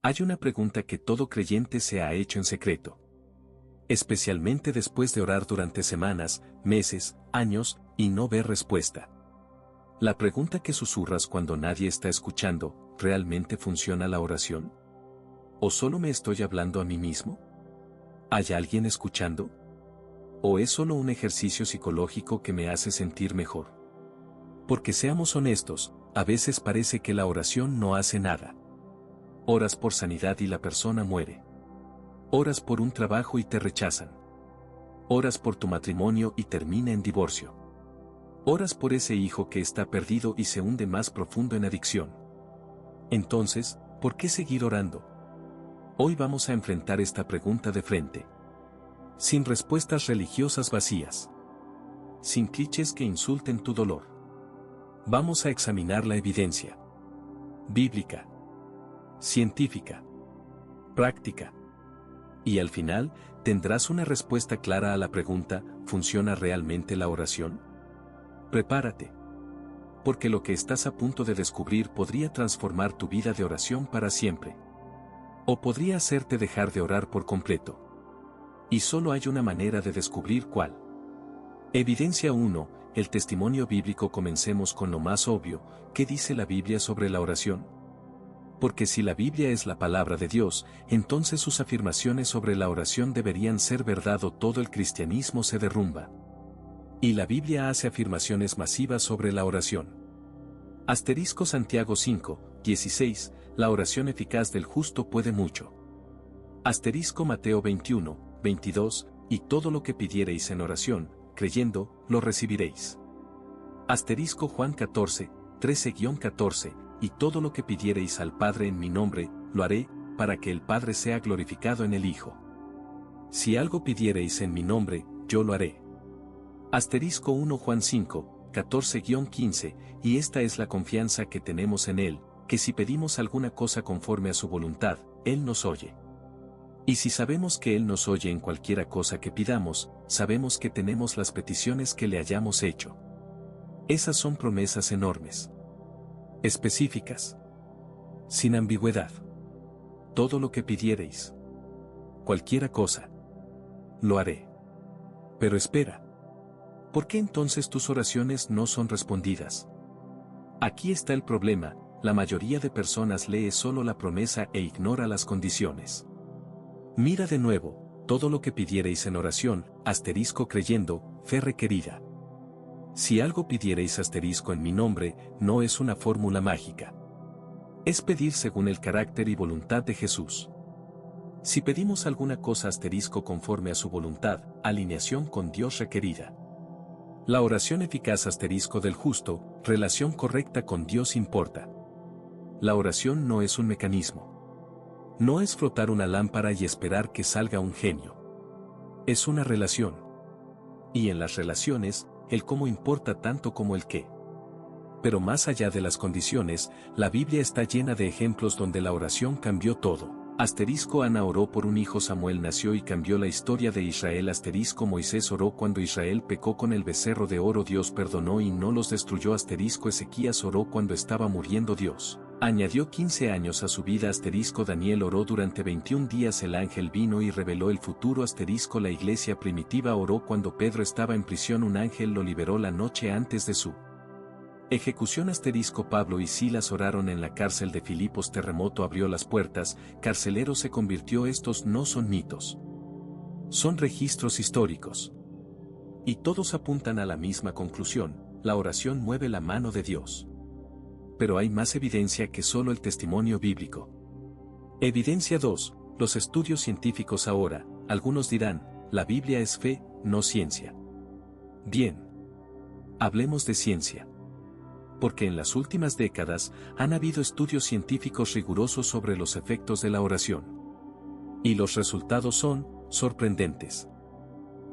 Hay una pregunta que todo creyente se ha hecho en secreto. Especialmente después de orar durante semanas, meses, años, y no ver respuesta. La pregunta que susurras cuando nadie está escuchando, ¿realmente funciona la oración? ¿O solo me estoy hablando a mí mismo? ¿Hay alguien escuchando? ¿O es solo un ejercicio psicológico que me hace sentir mejor? Porque seamos honestos, a veces parece que la oración no hace nada. Oras por sanidad y la persona muere. Oras por un trabajo y te rechazan. Oras por tu matrimonio y termina en divorcio. Oras por ese hijo que está perdido y se hunde más profundo en adicción. Entonces, ¿por qué seguir orando? Hoy vamos a enfrentar esta pregunta de frente. Sin respuestas religiosas vacías. Sin clichés que insulten tu dolor. Vamos a examinar la evidencia. Bíblica. Científica. Práctica. Y al final, tendrás una respuesta clara a la pregunta, ¿funciona realmente la oración? Prepárate. Porque lo que estás a punto de descubrir podría transformar tu vida de oración para siempre. O podría hacerte dejar de orar por completo. Y solo hay una manera de descubrir cuál. Evidencia 1, el testimonio bíblico. Comencemos con lo más obvio, ¿qué dice la Biblia sobre la oración? Porque si la Biblia es la palabra de Dios, entonces sus afirmaciones sobre la oración deberían ser verdad o todo el cristianismo se derrumba. Y la Biblia hace afirmaciones masivas sobre la oración. Asterisco Santiago 5, 16, la oración eficaz del justo puede mucho. Asterisco Mateo 21, 22, y todo lo que pidiereis en oración, creyendo, lo recibiréis. Asterisco Juan 14, 13-14, y todo lo que pidiereis al Padre en mi nombre, lo haré, para que el Padre sea glorificado en el Hijo. Si algo pidiereis en mi nombre, yo lo haré. Asterisco 1 Juan 5, 14-15, y esta es la confianza que tenemos en Él, que si pedimos alguna cosa conforme a su voluntad, Él nos oye. Y si sabemos que Él nos oye en cualquiera cosa que pidamos, sabemos que tenemos las peticiones que le hayamos hecho. Esas son promesas enormes. Específicas. Sin ambigüedad. Todo lo que pidiereis. Cualquiera cosa. Lo haré. Pero espera. ¿Por qué entonces tus oraciones no son respondidas? Aquí está el problema, la mayoría de personas lee solo la promesa e ignora las condiciones. Mira de nuevo, todo lo que pidiereis en oración, asterisco creyendo, fe requerida. Si algo pidiereis asterisco en mi nombre, no es una fórmula mágica. Es pedir según el carácter y voluntad de Jesús. Si pedimos alguna cosa asterisco conforme a su voluntad, alineación con Dios requerida. La oración eficaz asterisco del justo, relación correcta con Dios importa. La oración no es un mecanismo. No es frotar una lámpara y esperar que salga un genio. Es una relación. Y en las relaciones, el cómo importa tanto como el qué. Pero más allá de las condiciones, la Biblia está llena de ejemplos donde la oración cambió todo. Asterisco Ana oró por un hijo, Samuel nació y cambió la historia de Israel. Asterisco Moisés oró cuando Israel pecó con el becerro de oro, Dios perdonó y no los destruyó. Asterisco Ezequías oró cuando estaba muriendo, Dios añadió 15 años a su vida. Asterisco Daniel oró durante 21 días, el ángel vino y reveló el futuro. Asterisco la iglesia primitiva oró cuando Pedro estaba en prisión, un ángel lo liberó la noche antes de su ejecución. Asterisco Pablo y Silas oraron en la cárcel de Filipos, terremoto abrió las puertas, carcelero se convirtió. Estos no son mitos. Son registros históricos. Y todos apuntan a la misma conclusión, la oración mueve la mano de Dios. Pero hay más evidencia que solo el testimonio bíblico. Evidencia 2, los estudios científicos. Ahora, algunos dirán, la Biblia es fe, no ciencia. Bien. Hablemos de ciencia. Porque en las últimas décadas han habido estudios científicos rigurosos sobre los efectos de la oración. Y los resultados son sorprendentes.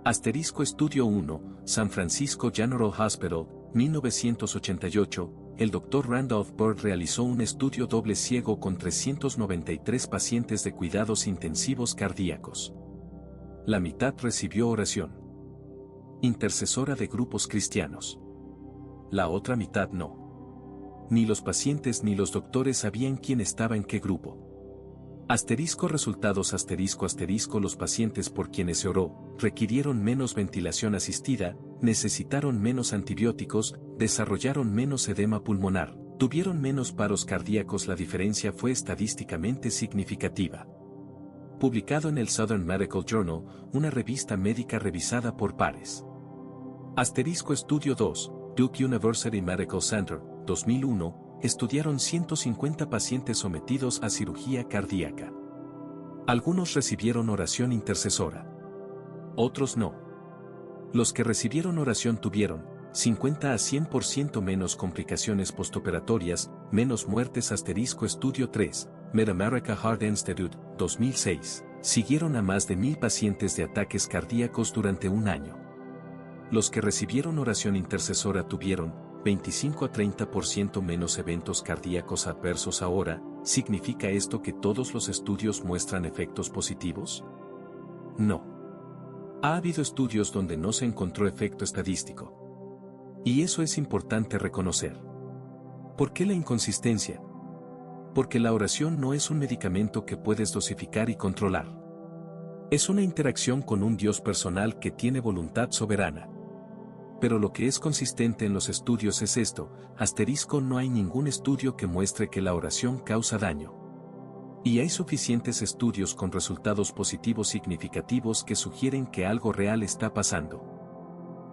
Asterisco Estudio 1, San Francisco General Hospital, 1988, el Dr. Randolph Bird realizó un estudio doble ciego con 393 pacientes de cuidados intensivos cardíacos. La mitad recibió oración intercesora de grupos cristianos. La otra mitad no. Ni los pacientes ni los doctores sabían quién estaba en qué grupo. Resultados los pacientes por quienes se oró, requirieron menos ventilación asistida, necesitaron menos antibióticos, desarrollaron menos edema pulmonar, tuvieron menos paros cardíacos. La diferencia fue estadísticamente significativa. Publicado en el Southern Medical Journal, una revista médica revisada por pares. Estudio 2, Duke University Medical Center, 2001, estudiaron 150 pacientes sometidos a cirugía cardíaca. Algunos recibieron oración intercesora. Otros no. Los que recibieron oración tuvieron 50 a 100% menos complicaciones postoperatorias, menos muertes. Estudio 3, Mid-America Heart Institute, 2006, siguieron a más de 1000 pacientes de ataques cardíacos durante un año. Los que recibieron oración intercesora tuvieron 25 a 30% menos eventos cardíacos adversos. Ahora, ¿significa esto que todos los estudios muestran efectos positivos? No. Ha habido estudios donde no se encontró efecto estadístico. Y eso es importante reconocer. ¿Por qué la inconsistencia? Porque la oración no es un medicamento que puedes dosificar y controlar. Es una interacción con un Dios personal que tiene voluntad soberana. Pero lo que es consistente en los estudios es esto, no hay ningún estudio que muestre que la oración causa daño. Y hay suficientes estudios con resultados positivos significativos que sugieren que algo real está pasando.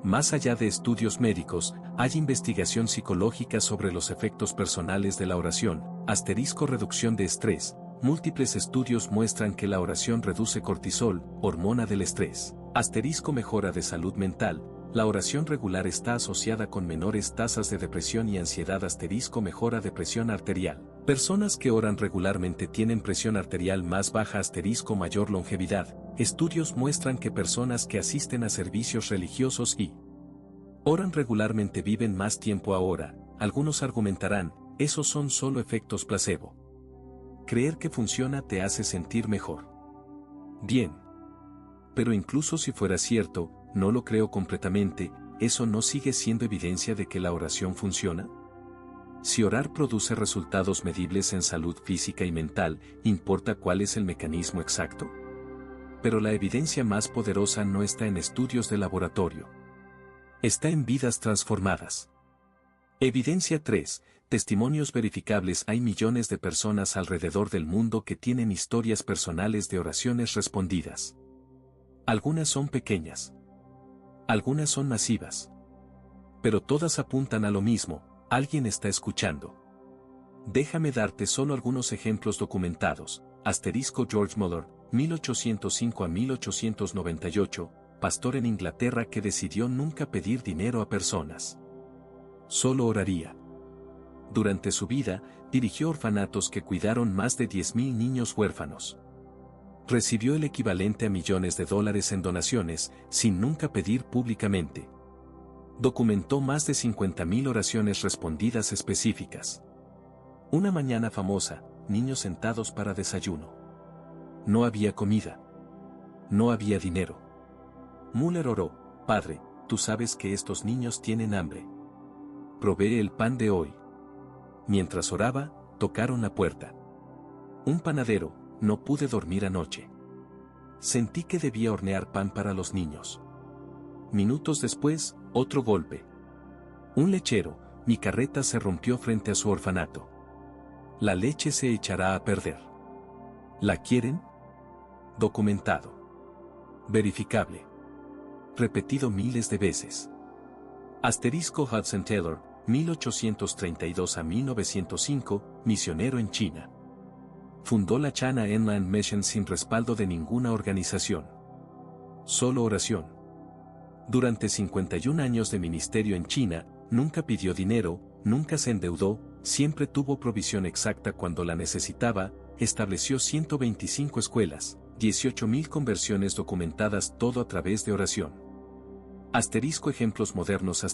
Más allá de estudios médicos, hay investigación psicológica sobre los efectos personales de la oración, reducción de estrés. Múltiples estudios muestran que la oración reduce cortisol, hormona del estrés. Mejora de salud mental. La oración regular está asociada con menores tasas de depresión y ansiedad. Mejora de presión arterial. Personas que oran regularmente tienen presión arterial más baja. Mayor longevidad. Estudios muestran que personas que asisten a servicios religiosos y oran regularmente viven más tiempo. Ahora, algunos argumentarán, esos son solo efectos placebo. Creer que funciona te hace sentir mejor. Bien. Pero incluso si fuera cierto, no lo creo completamente, ¿eso no sigue siendo evidencia de que la oración funciona? Si orar produce resultados medibles en salud física y mental, ¿importa cuál es el mecanismo exacto? Pero la evidencia más poderosa no está en estudios de laboratorio. Está en vidas transformadas. Evidencia 3. Testimonios verificables. Hay millones de personas alrededor del mundo que tienen historias personales de oraciones respondidas. Algunas son pequeñas. Algunas son masivas. Pero todas apuntan a lo mismo, alguien está escuchando. Déjame darte solo algunos ejemplos documentados. George Muller, 1805 a 1898, pastor en Inglaterra que decidió nunca pedir dinero a personas. Solo oraría. Durante su vida, dirigió orfanatos que cuidaron más de 10,000 niños huérfanos. Recibió el equivalente a millones de dólares en donaciones, sin nunca pedir públicamente. Documentó más de 50,000 oraciones respondidas específicas. Una mañana famosa, niños sentados para desayuno. No había comida. No había dinero. Muller oró, Padre, tú sabes que estos niños tienen hambre. Provee el pan de hoy. Mientras oraba, tocaron la puerta. Un panadero, no pude dormir anoche. Sentí que debía hornear pan para los niños. Minutos después, otro golpe. Un lechero, mi carreta se rompió frente a su orfanato. La leche se echará a perder. ¿La quieren? Documentado. Verificable. Repetido miles de veces. Hudson Taylor, 1832 a 1905, misionero en China. Fundó la China Inland Mission sin respaldo de ninguna organización. Solo oración. Durante 51 años de ministerio en China, nunca pidió dinero, nunca se endeudó, siempre tuvo provisión exacta cuando la necesitaba, estableció 125 escuelas, 18,000 conversiones documentadas, todo a través de oración. Ejemplos modernos.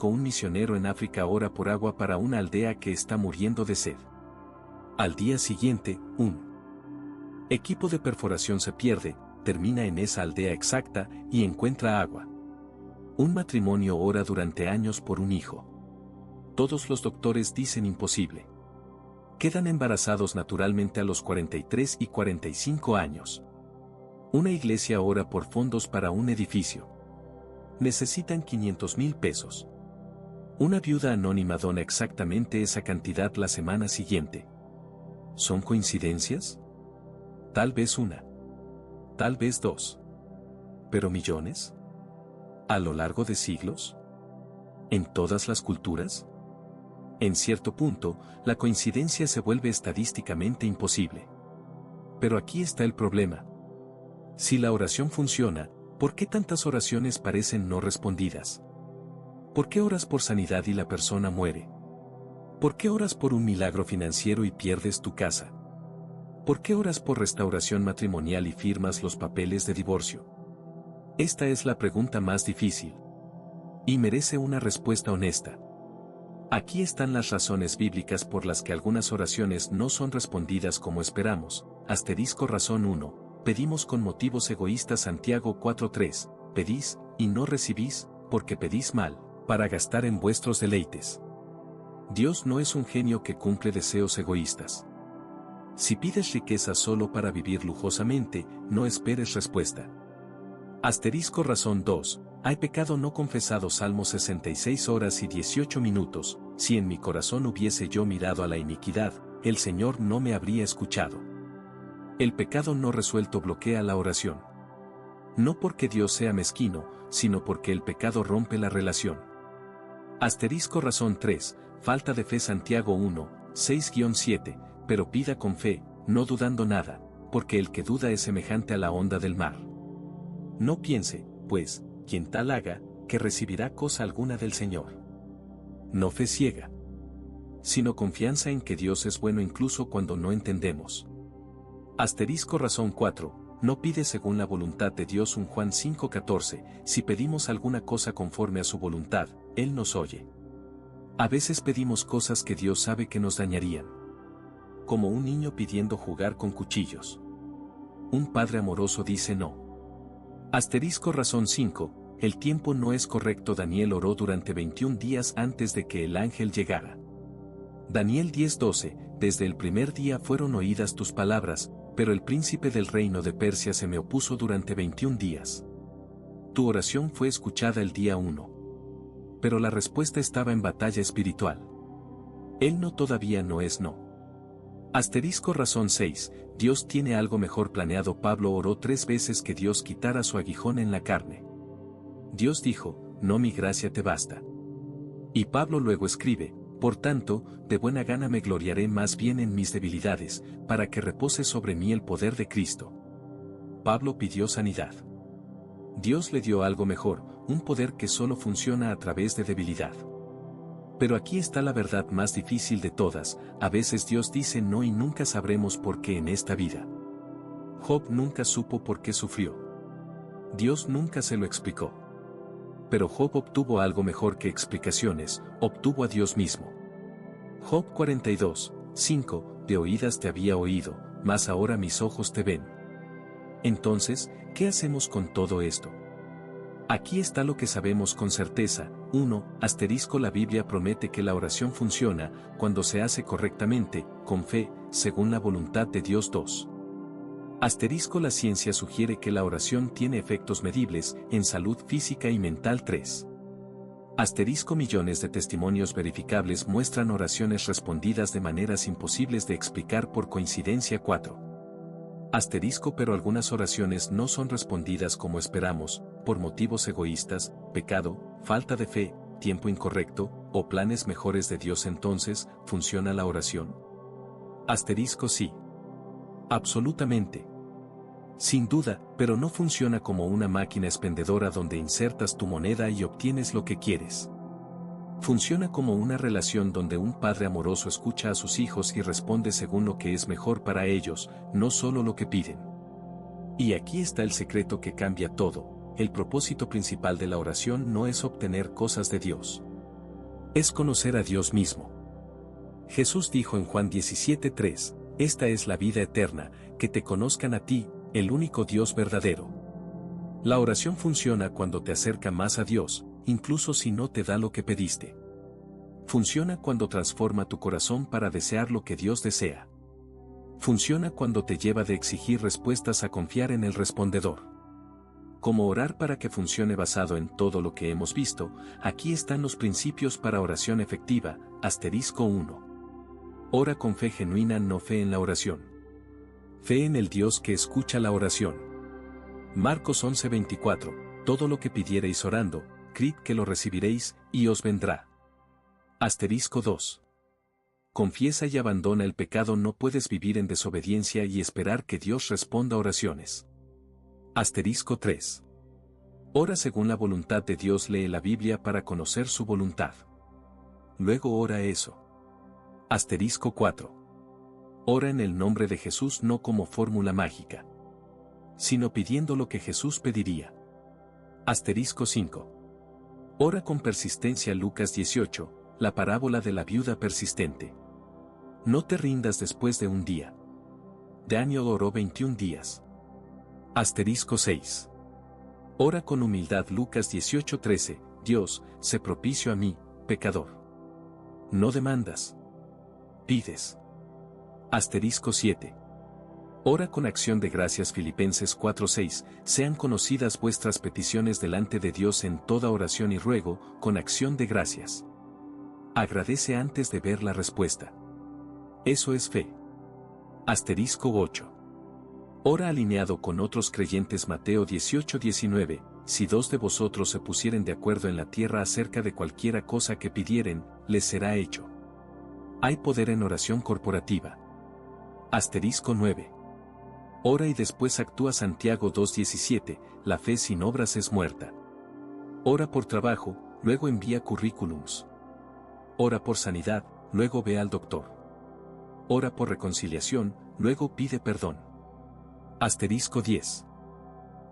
Un misionero en África ora por agua para una aldea que está muriendo de sed. Al día siguiente, un equipo de perforación se pierde, termina en esa aldea exacta y encuentra agua. Un matrimonio ora durante años por un hijo. Todos los doctores dicen imposible. Quedan embarazados naturalmente a los 43 y 45 años. Una iglesia ora por fondos para un edificio. Necesitan 500,000 pesos. Una viuda anónima dona exactamente esa cantidad la semana siguiente. ¿Son coincidencias? Tal vez una. Tal vez dos. ¿Pero millones? ¿A lo largo de siglos? ¿En todas las culturas? En cierto punto, la coincidencia se vuelve estadísticamente imposible. Pero aquí está el problema. Si la oración funciona, ¿por qué tantas oraciones parecen no respondidas? ¿Por qué oras por sanidad y la persona muere? ¿Por qué oras por un milagro financiero y pierdes tu casa? ¿Por qué oras por restauración matrimonial y firmas los papeles de divorcio? Esta es la pregunta más difícil. Y merece una respuesta honesta. Aquí están las razones bíblicas por las que algunas oraciones no son respondidas como esperamos. Razón 1. Pedimos con motivos egoístas. Santiago 4:3. Pedís, y no recibís, porque pedís mal, para gastar en vuestros deleites. Dios no es un genio que cumple deseos egoístas. Si pides riqueza solo para vivir lujosamente, no esperes respuesta. Razón 2. Hay pecado no confesado. Salmo 66 horas y 18 minutos. Si en mi corazón hubiese yo mirado a la iniquidad, el Señor no me habría escuchado. El pecado no resuelto bloquea la oración. No porque Dios sea mezquino, sino porque el pecado rompe la relación. Razón 3. Falta de fe. Santiago 1, 6-7. Pero pida con fe, no dudando nada, porque el que duda es semejante a la onda del mar. No piense, pues, quien tal haga, que recibirá cosa alguna del Señor. No fe ciega, sino confianza en que Dios es bueno incluso cuando no entendemos. Razón 4. No pide según la voluntad de Dios. Juan 5:14. Si pedimos alguna cosa conforme a su voluntad, Él nos oye. A veces pedimos cosas que Dios sabe que nos dañarían. Como un niño pidiendo jugar con cuchillos. Un padre amoroso dice no. Razón 5. El tiempo no es correcto. Daniel oró durante 21 días antes de que el ángel llegara. Daniel 10:12. Desde el primer día fueron oídas tus palabras, pero el príncipe del reino de Persia se me opuso durante 21 días. Tu oración fue escuchada el día 1. Pero la respuesta estaba en batalla espiritual. El no todavía no es no. Razón 6. Dios tiene algo mejor planeado. Pablo oró 3 veces que Dios quitara su aguijón en la carne. Dios dijo, no, mi gracia te basta. Y Pablo luego escribe, por tanto, de buena gana me gloriaré más bien en mis debilidades, para que repose sobre mí el poder de Cristo. Pablo pidió sanidad. Dios le dio algo mejor, un poder que solo funciona a través de debilidad. Pero aquí está la verdad más difícil de todas. A veces Dios dice no y nunca sabremos por qué en esta vida. Job nunca supo por qué sufrió. Dios nunca se lo explicó. Pero Job obtuvo algo mejor que explicaciones, obtuvo a Dios mismo. Job 42:5. De oídas te había oído, mas ahora mis ojos te ven. Entonces, ¿qué hacemos con todo esto? Aquí está lo que sabemos con certeza. 1. La Biblia promete que la oración funciona cuando se hace correctamente, con fe, según la voluntad de Dios. 2. La ciencia sugiere que la oración tiene efectos medibles en salud física y mental. 3. Millones de testimonios verificables muestran oraciones respondidas de maneras imposibles de explicar por coincidencia. 4. Pero algunas oraciones no son respondidas como esperamos, por motivos egoístas, pecado, falta de fe, tiempo incorrecto, o planes mejores de Dios. Entonces, ¿funciona la oración? Sí. Absolutamente. Sin duda, pero no funciona como una máquina expendedora donde insertas tu moneda y obtienes lo que quieres. Funciona como una relación donde un padre amoroso escucha a sus hijos y responde según lo que es mejor para ellos, no solo lo que piden. Y aquí está el secreto que cambia todo. El propósito principal de la oración no es obtener cosas de Dios. Es conocer a Dios mismo. Jesús dijo en Juan 17:3, esta es la vida eterna, que te conozcan a ti, el único Dios verdadero. La oración funciona cuando te acerca más a Dios, incluso si no te da lo que pediste. Funciona cuando transforma tu corazón para desear lo que Dios desea. Funciona cuando te lleva de exigir respuestas a confiar en el respondedor. Cómo orar para que funcione. Basado en todo lo que hemos visto, aquí están los principios para oración efectiva. Asterisco 1. Ora con fe genuina, no fe en la oración. Fe en el Dios que escucha la oración. Marcos 11:24. Todo lo que pidiereis orando, creed que lo recibiréis, y os vendrá. Asterisco 2. Confiesa y abandona el pecado. No puedes vivir en desobediencia y esperar que Dios responda oraciones. Asterisco 3. Ora según la voluntad de Dios. Lee la Biblia para conocer su voluntad. Luego ora eso. Asterisco 4. Ora en el nombre de Jesús, no como fórmula mágica, sino pidiendo lo que Jesús pediría. Asterisco 5. Ora con persistencia. Lucas 18, la parábola de la viuda persistente. No te rindas después de un día. Daniel oró 21 días. Asterisco 6. Ora con humildad. Lucas 18:13, Dios, sé propicio a mí, pecador. No demandas. Pides. Asterisco 7. Ora con acción de gracias. Filipenses 4:6, sean conocidas vuestras peticiones delante de Dios en toda oración y ruego, con acción de gracias. Agradece antes de ver la respuesta. Eso es fe. Asterisco 8. Ora alineado con otros creyentes. Mateo 18:19, si dos de vosotros se pusieren de acuerdo en la tierra acerca de cualquiera cosa que pidieren, les será hecho. Hay poder en oración corporativa. Asterisco 9. Ora y después actúa. Santiago 2:17, la fe sin obras es muerta. Ora por trabajo, luego envía currículums. Ora por sanidad, luego ve al doctor. Ora por reconciliación, luego pide perdón. Asterisco 10.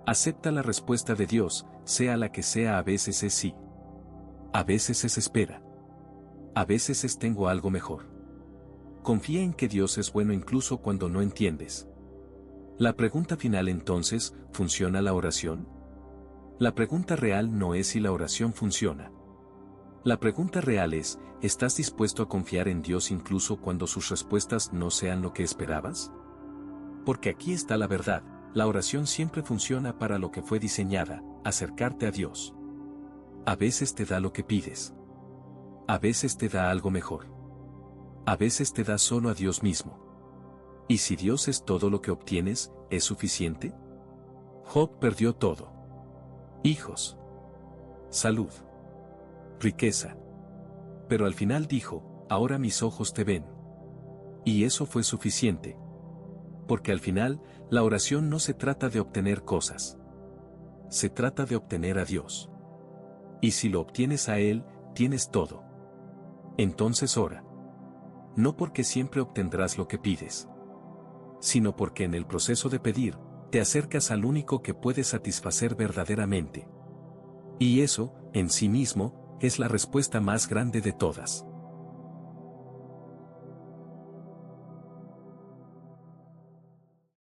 Acepta la respuesta de Dios, sea la que sea. A veces es sí. A veces es espera. A veces es tengo algo mejor. Confía en que Dios es bueno incluso cuando no entiendes. La pregunta final entonces, ¿funciona la oración? La pregunta real no es si la oración funciona. La pregunta real es, ¿estás dispuesto a confiar en Dios incluso cuando sus respuestas no sean lo que esperabas? Porque aquí está la verdad, la oración siempre funciona para lo que fue diseñada, acercarte a Dios. A veces te da lo que pides. A veces te da algo mejor. A veces te da solo a Dios mismo. ¿Y si Dios es todo lo que obtienes, es suficiente? Job perdió todo. Hijos. Salud. Riqueza. Pero al final dijo, ahora mis ojos te ven. Y eso fue suficiente. Porque al final, la oración no se trata de obtener cosas. Se trata de obtener a Dios. Y si lo obtienes a Él, tienes todo. Entonces ora. No porque siempre obtendrás lo que pides, sino porque en el proceso de pedir, te acercas al único que puede satisfacer verdaderamente. Y eso, en sí mismo, es la respuesta más grande de todas.